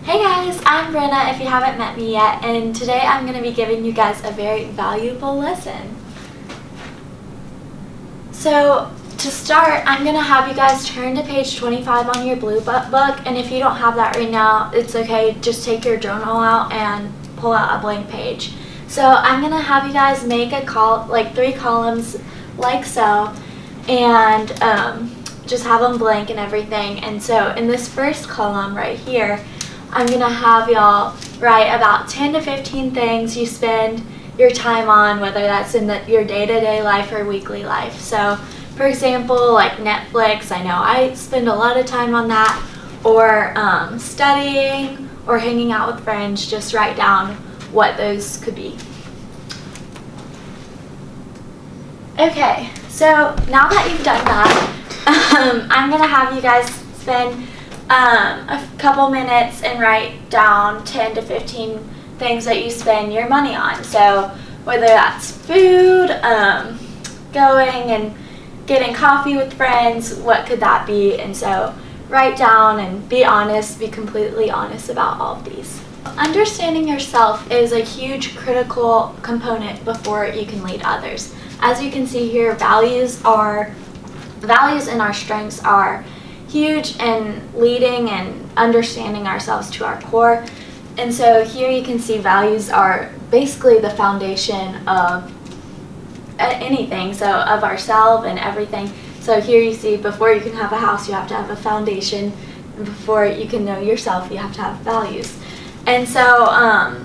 Hey guys, I'm Brenna if you haven't met me yet, and today I'm going to be giving you guys a very valuable lesson. So to start, I'm going to have you guys turn to page 25 on your blue book, and if you don't have that right now, it's okay, just take your journal out and pull out a blank page. So I'm going to have you guys make like 3 columns like so, and just have them blank and everything. And so in this first column right here, I'm going to have y'all write about 10 to 15 things you spend your time on, whether that's in your day-to-day life or weekly life. So, for example, like Netflix, I know I spend a lot of time on that, or studying or hanging out with friends. Just write down what those could be. Okay, so now that you've done that, I'm going to have you guys spend a couple minutes and write down 10 to 15 things that you spend your money on. So whether that's food, going and getting coffee with friends, what could that be? And so write down and be honest, be completely honest about all of these. Understanding yourself is a huge critical component before you can lead others. As you can see here, values and our strengths are huge in leading and understanding ourselves to our core. And so here you can see values are basically the foundation of anything, so of ourselves and everything. So here you see, before you can have a house, you have to have a foundation. And before you can know yourself, you have to have values. And so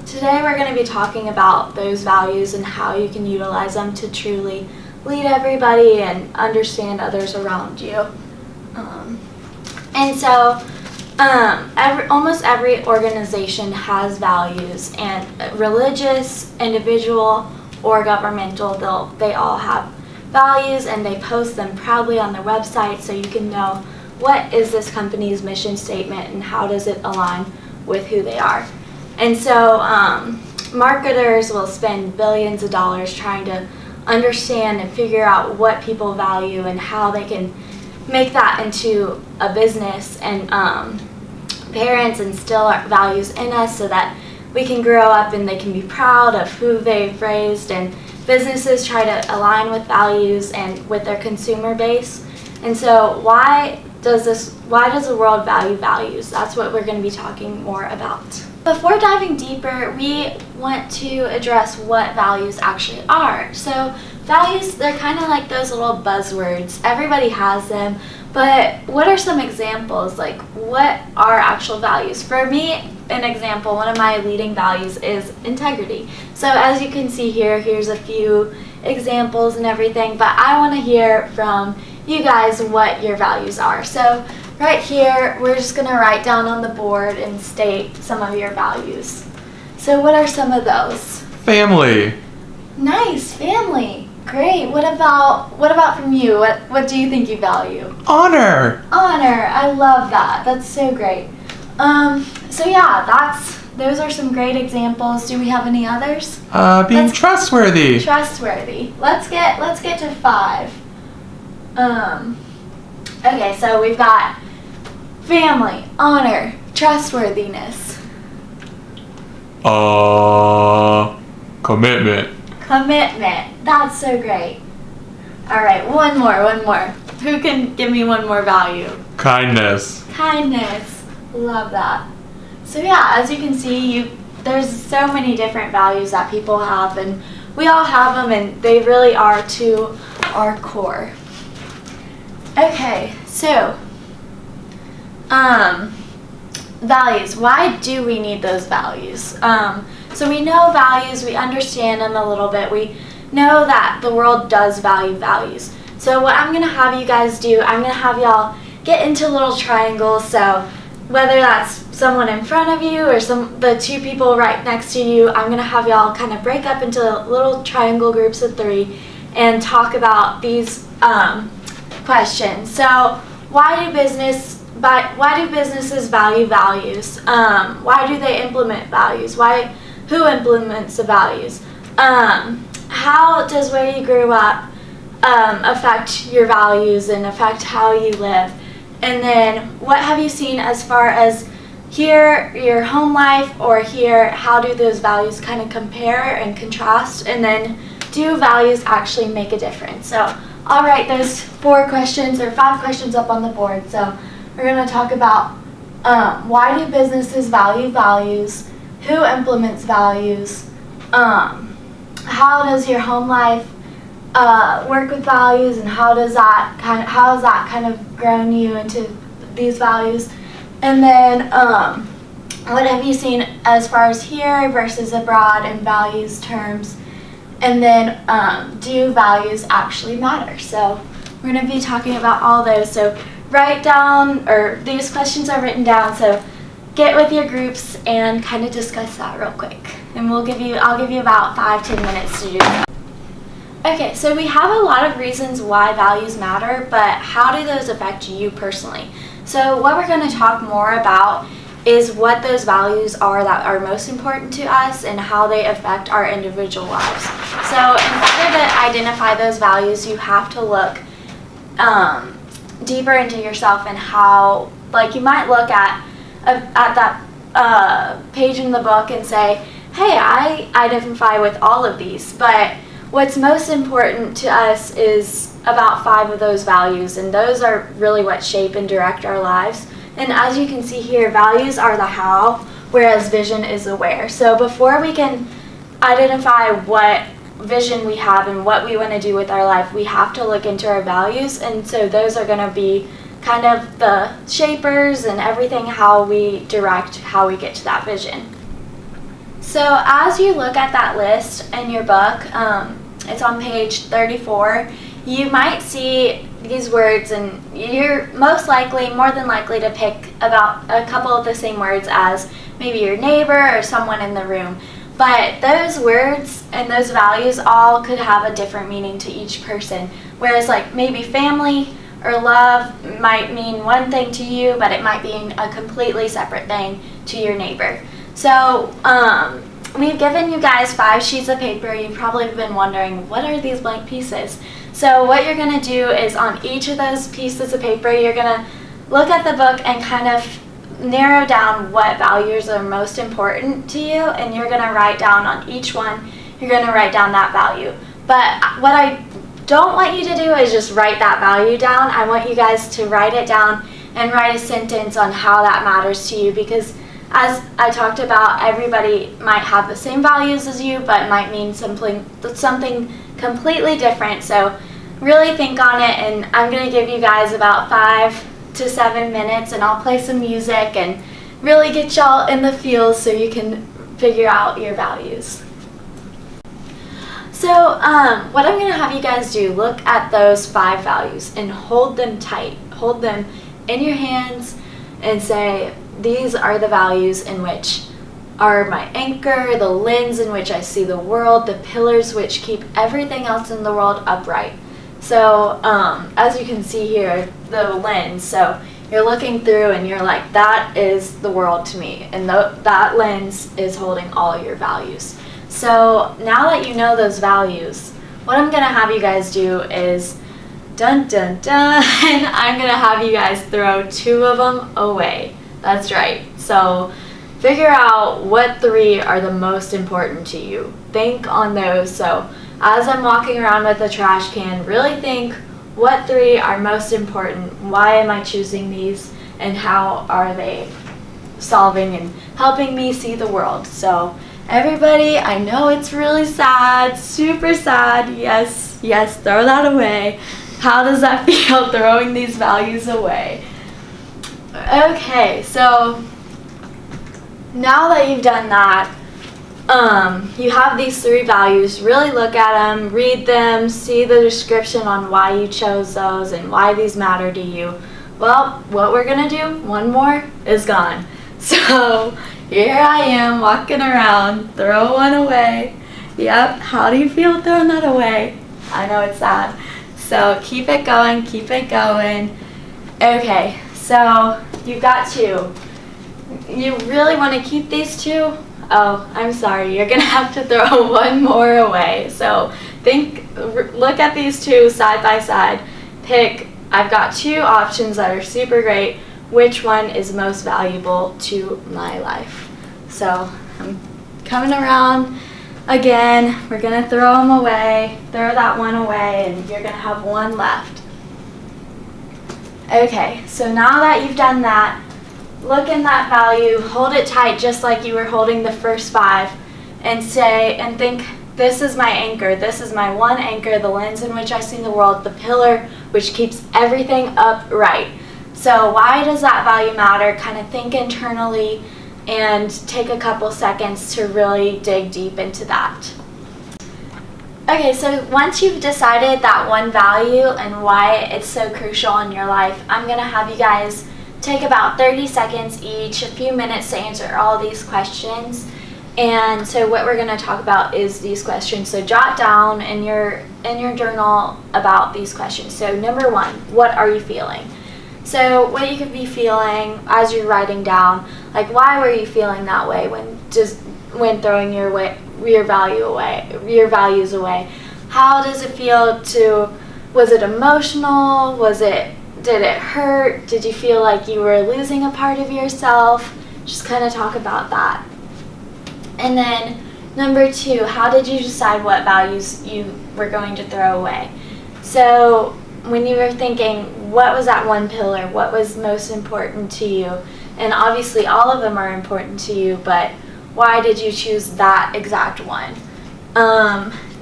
today we're going to be talking about those values and how you can utilize them to truly lead everybody and understand others around you. And so almost every organization has values, and religious, individual, or governmental, they all have values, and they post them proudly on their website so you can know what is this company's mission statement and how does it align with who they are. And so marketers will spend billions of dollars trying to understand and figure out what people value and how they can make that into a business, and parents instill our values in us so that we can grow up and they can be proud of who they've raised, and businesses try to align with values and with their consumer base. And so why does the world value values? That's what we're going to be talking more about. Before diving deeper, we want to address what values actually are. So values, they're kind of like those little buzzwords. Everybody has them, but what are some examples? Like, what are actual values? For me, an example, one of my leading values is integrity. So as you can see here, here's a few examples and everything, but I want to hear from you guys what your values are. So right here, we're just going to write down on the board and state some of your values. So what are some of those? Family. Nice, family. Great. What about from you? What do you think you value? Honor. Honor. I love that. That's so great. So yeah, those are some great examples. Do we have any others? Being trustworthy. Trustworthy. Let's get to 5. Okay, so we've got family, honor, trustworthiness. Commitment. Commitment. That's so great. All right, one more. Who can give me one more value? Kindness. Kindness. Love that. So yeah, as you can see, there's so many different values that people have, and we all have them, and they really are to our core. Okay, so values. Why do we need those values? So we know values, we understand them a little bit. We know that the world does value values. So what I'm going to have you guys do, I'm going to have y'all get into little triangles. So whether that's someone in front of you or the 2 people right next to you, I'm going to have y'all kind of break up into little triangle groups of 3 and talk about these questions. So why do businesses value values? Why do they implement values? Who implements the values? How does where you grew up affect your values and affect how you live? And then what have you seen as far as here your home life, or here how do those values kind of compare and contrast, and then do values actually make a difference? So I'll write those 4 questions or 5 questions up on the board. So we're going to talk about why do businesses value values, who implements values, how does your home life work with values, and how has that kind of grown you into these values, and then what have you seen as far as here versus abroad in values terms, and then do values actually matter? So we're going to be talking about all those. So write down, or these questions are written down, so get with your groups and kind of discuss that real quick, and I'll give you about 5-10 minutes to do that. Okay, so we have a lot of reasons why values matter, but how do those affect you personally? So what we're going to talk more about is what those values are that are most important to us and how they affect our individual lives. So in order to identify those values, you have to look deeper into yourself, and how, like, you might look at that page in the book and say, hey, I identify with all of these, but what's most important to us is about 5 of those values, and those are really what shape and direct our lives. And as you can see here, values are the how, whereas vision is the where. So before we can identify what vision we have and what we want to do with our life, we have to look into our values, and so those are going to be kind of the shapers and everything, how we direct how we get to that vision. So as you look at that list in your book, it's on page 34, you might see these words, and you're more than likely to pick about a couple of the same words as maybe your neighbor or someone in the room. But those words and those values all could have a different meaning to each person. Whereas like maybe family or love might mean one thing to you, but it might be a completely separate thing to your neighbor. So we've given you guys 5 sheets of paper. You've probably been wondering, what are these blank pieces? So what you're going to do is on each of those pieces of paper, you're going to look at the book and kind of narrow down what values are most important to you, and you're going to write down on each one, you're going to write down that value. But what I don't want you to do is just write that value down. I want you guys to write it down and write a sentence on how that matters to you, because as I talked about, everybody might have the same values as you, but might mean something completely different. So really think on it, and I'm going to give you guys about 5 to 7 minutes, and I'll play some music and really get y'all in the feels so you can figure out your values. So what I'm going to have you guys do, look at those 5 values and hold them tight. Hold them in your hands and say, these are the values in which are my anchor, the lens in which I see the world, the pillars which keep everything else in the world upright. So as you can see here, the lens, so you're looking through and you're like, that is the world to me, and that lens is holding all your values. So now that you know those values, what I'm going to have you guys do is, dun dun dun, and I'm going to have you guys throw 2 of them away. That's right. So figure out what 3 are the most important to you. Think on those. So as I'm walking around with a trash can, really think, what 3 are most important? Why am I choosing these? And how are they solving and helping me see the world? So everybody, I know it's really sad, super sad. Yes, yes, throw that away. How does that feel, throwing these values away? Okay, so now that you've done that, you have these 3 values. Really look at them, read them, see the description on why you chose those and why these matter to you. Well, what we're going to do, one more is gone. So here I am walking around, throw one away. Yep, how do you feel throwing that away? I know it's sad. So keep it going, keep it going. Okay, so you've got 2. You really want to keep these 2? Oh, I'm sorry, you're going to have to throw 1 more away. So look at these 2 side by side. Pick, I've got 2 options that are super great. which one is most valuable to my life. So I'm coming around again. We're gonna throw that one away, and you're gonna have one left. Okay, so now that you've done that, look in that value, hold it tight just like you were holding the first 5, and think, this is my anchor, this is my one anchor, the lens in which I see the world, the pillar which keeps everything upright. So why does that value matter? Kind of think internally and take a couple seconds to really dig deep into that. Okay, so once you've decided that one value and why it's so crucial in your life, I'm going to have you guys take about 30 seconds each, a few minutes to answer all these questions. And so what we're going to talk about is these questions. So jot down in your journal about these questions. So number 1, what are you feeling? So what you could be feeling as you're writing down, like why were you feeling that way when throwing your values away? How does it feel was it emotional? Did it hurt? Did you feel like you were losing a part of yourself? Just kind of talk about that. And then number 2, how did you decide what values you were going to throw away? So when you were thinking, what was that one pillar? What was most important to you? And obviously all of them are important to you, but why did you choose that exact one?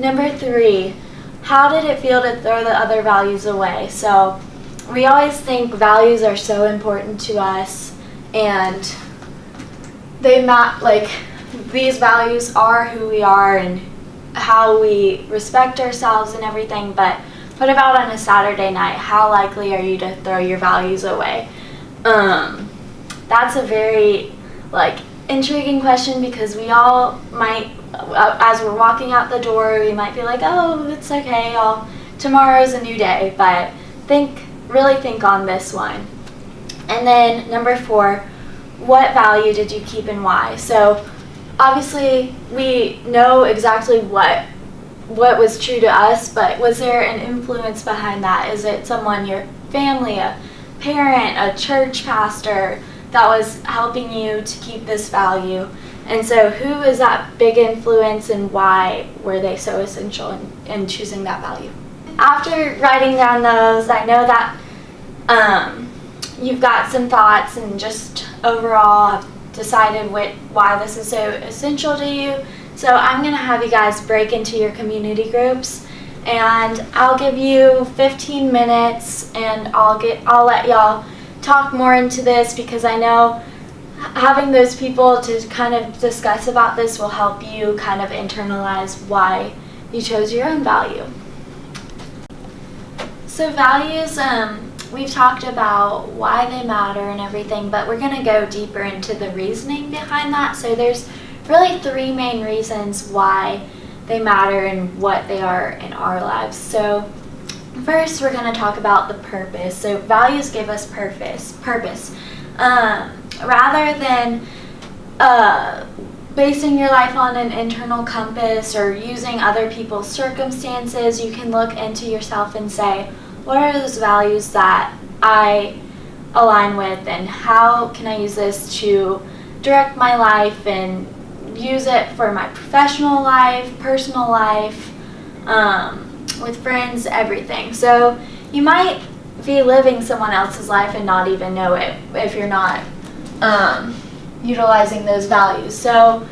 Number 3, how did it feel to throw the other values away? So we always think values are so important to us, and these values are who we are and how we respect ourselves and everything, but what about on a Saturday night? How likely are you to throw your values away? That's a very intriguing question, because we all might, as we're walking out the door, we might be like, oh, it's okay, tomorrow's a new day, but really think on this one. And then number 4, what value did you keep and why? So obviously we know exactly what was true to us, but was there an influence behind that? Is it someone, your family, a parent, a church pastor, that was helping you to keep this value? And so who is that big influence, and why were they so essential in choosing that value? After writing down those, I know that you've got some thoughts and just overall have decided why this is so essential to you. So I'm going to have you guys break into your community groups, and I'll give you 15 minutes, and I'll let y'all talk more into this, because I know having those people to kind of discuss about this will help you kind of internalize why you chose your own value. So values, we've talked about why they matter and everything, but we're going to go deeper into the reasoning behind that. So there's really 3 main reasons why they matter and what they are in our lives. So first, we're going to talk about the purpose. So values give us purpose. Rather than basing your life on an internal compass or using other people's circumstances, you can look into yourself and say, what are those values that I align with, and how can I use this to direct my life and use it for my professional life, personal life, with friends, everything. So you might be living someone else's life and not even know it if you're not utilizing those values. So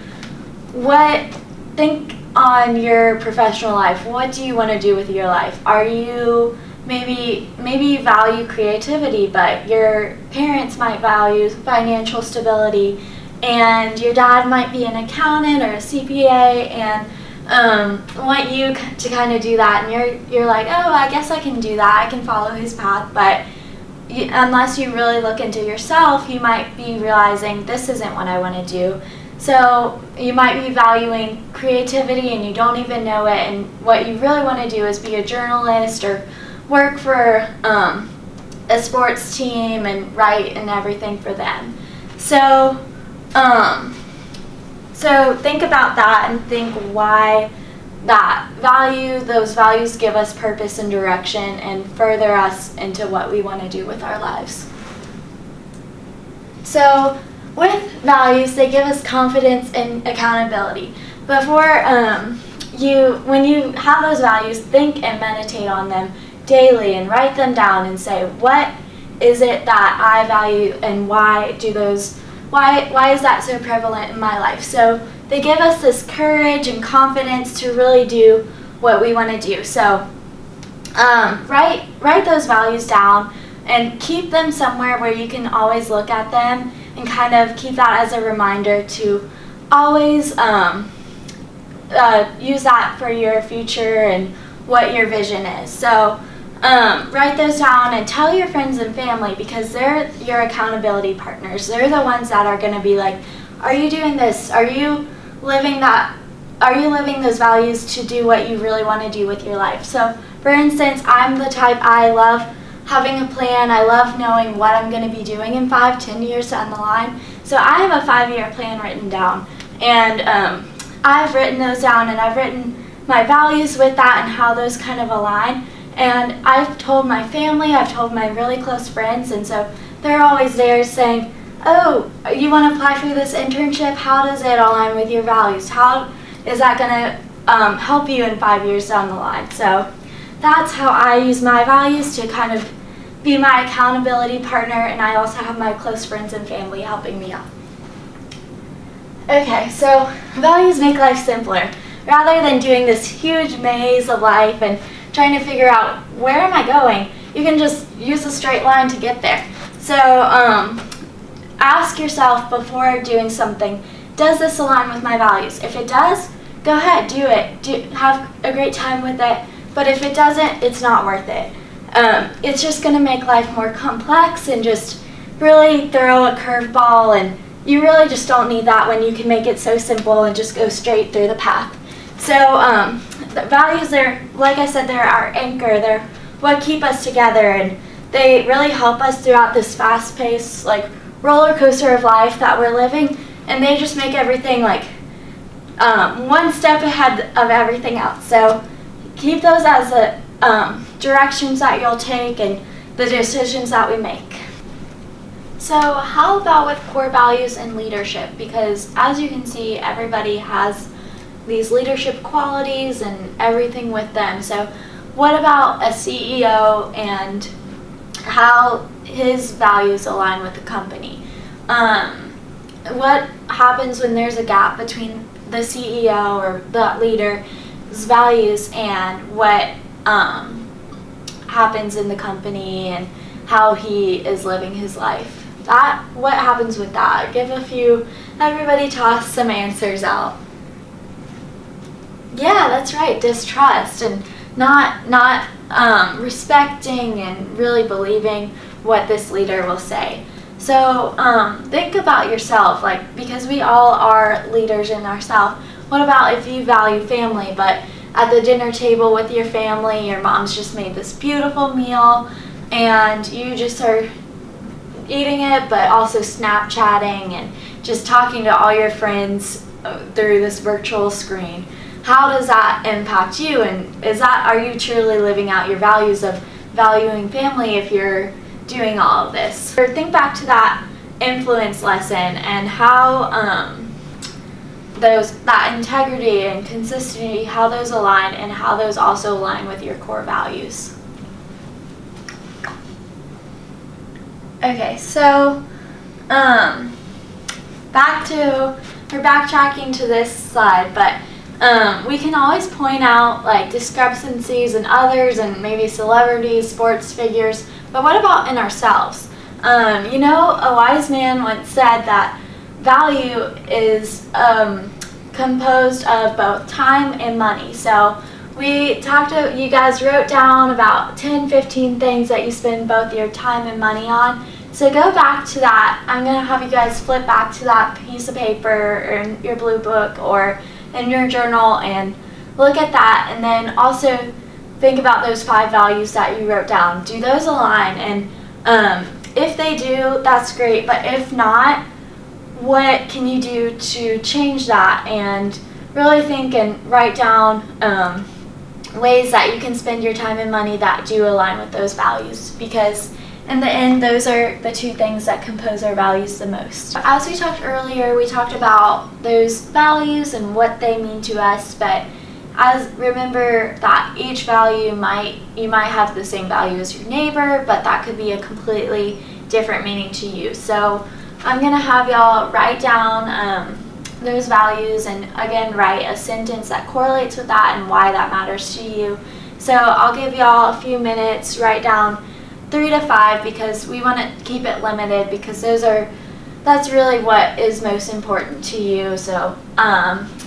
think on your professional life. What do you want to do with your life? Are you maybe you value creativity, but your parents might value financial stability, and your dad might be an accountant or a CPA and want you to kind of do that, and you're like, oh, I guess I can do that, I can follow his path, but unless you really look into yourself, you might be realizing this isn't what I want to do. So you might be valuing creativity and you don't even know it, and what you really want to do is be a journalist or work for a sports team and write and everything for them. So think about that and think why those values give us purpose and direction and further us into what we want to do with our lives. So with values, they give us confidence and accountability. When you have those values, think and meditate on them daily and write them down and say, what is it that I value and why is that so prevalent in my life? So they give us this courage and confidence to really do what we want to do. So write those values down and keep them somewhere where you can always look at them and kind of keep that as a reminder to always use that for your future and what your vision is. So write those down and tell your friends and family, because they're your accountability partners. They're the ones that are going to be like, are you doing this? Are you living that? Are you living those values to do what you really want to do with your life? So for instance, I'm the type, I love having a plan. I love knowing what I'm going to be doing in 5-10 years down the line. So I have a 5-year plan written down, and I've written those down, and I've written my values with that and how those kind of align. And I've told my family, I've told my really close friends, and so they're always there saying, oh, you want to apply for this internship? How does it align with your values? How is that going to help you in 5 years down the line? So that's how I use my values to kind of be my accountability partner, and I also have my close friends and family helping me out. Okay, so values make life simpler. Rather than doing this huge maze of life and trying to figure out where am I going, you can just use a straight line to get there. So ask yourself before doing something, does this align with my values? If it does, go ahead, do it. Have a great time with it. But if it doesn't, it's not worth it. It's just going to make life more complex and just really throw a curveball, and you really just don't need that when you can make it so simple and just go straight through the path. So the values are, like I said, they're our anchor. They're what keep us together, and they really help us throughout this fast-paced, like, roller coaster of life that we're living, and they just make everything like one step ahead of everything else. So keep those as the directions that you'll take and the decisions that we make. So how about with core values and leadership? Because as you can see, everybody has these leadership qualities and everything with them. So what about a CEO and how his values align with the company? What happens when there's a gap between the CEO or the leader's values and what happens in the company and how he is living his life? What happens with that? Everybody toss some answers out. Yeah, that's right, distrust and not respecting and really believing what this leader will say. So think about yourself, because we all are leaders in ourselves. What about if you value family, but at the dinner table with your family, your mom's just made this beautiful meal and you just are eating it, but also Snapchatting and just talking to all your friends through this virtual screen? How does that impact you? And are you truly living out your values of valuing family if you're doing all of this? Or think back to that influence lesson and how that integrity and consistency, how those align and how those also align with your core values. Okay, so we're backtracking to this slide, but we can always point out discrepancies in others and maybe celebrities, sports figures, but what about in ourselves? A wise man once said that value is composed of both time and money. So you guys wrote down about 10-15 things that you spend both your time and money on. So go back to that. I'm going to have you guys flip back to that piece of paper or in your blue book or in your journal and look at that, and then also think about those 5 values that you wrote down. Do those align? And if they do, that's great, but if not, what can you do to change that? And really think and write down ways that you can spend your time and money that do align with those values, because in in the end, those are the two things that compose our values the most. As we talked earlier, we talked about those values and what they mean to us, but remember that each value you might have the same value as your neighbor, but that could be a completely different meaning to you. So I'm going to have y'all write down those values and again write a sentence that correlates with that and why that matters to you. So I'll give y'all a few minutes, write down 3 to 5 because we want to keep it limited because that's really what is most important to you. So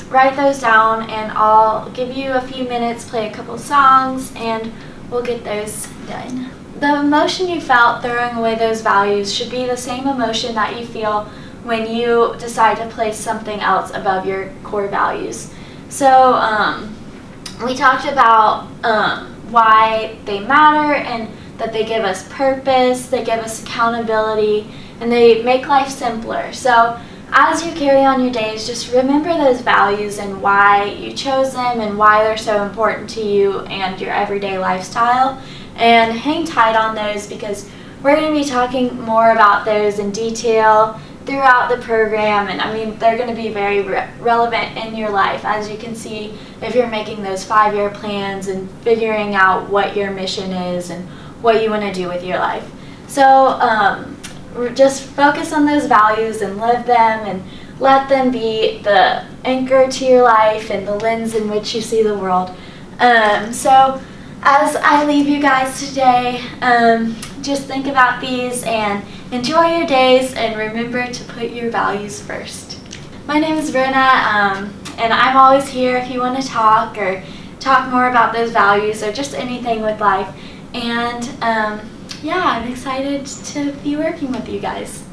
write those down and I'll give you a few minutes, play a couple songs, and we'll get those done. The emotion you felt throwing away those values should be the same emotion that you feel when you decide to place something else above your core values. So we talked about why they matter and that they give us purpose, they give us accountability, and they make life simpler. So as you carry on your days, just remember those values and why you chose them and why they're so important to you and your everyday lifestyle. And hang tight on those because we're going to be talking more about those in detail throughout the program. And I mean, they're going to be very relevant in your life, as you can see if you're making those 5-year plans and figuring out what your mission is and what you want to do with your life. So just focus on those values and live them and let them be the anchor to your life and the lens in which you see the world. So as I leave you guys today, just think about these and enjoy your days and remember to put your values first. My name is Brenna, and I'm always here if you want to talk or talk more about those values or just anything with life. And yeah, I'm excited to be working with you guys.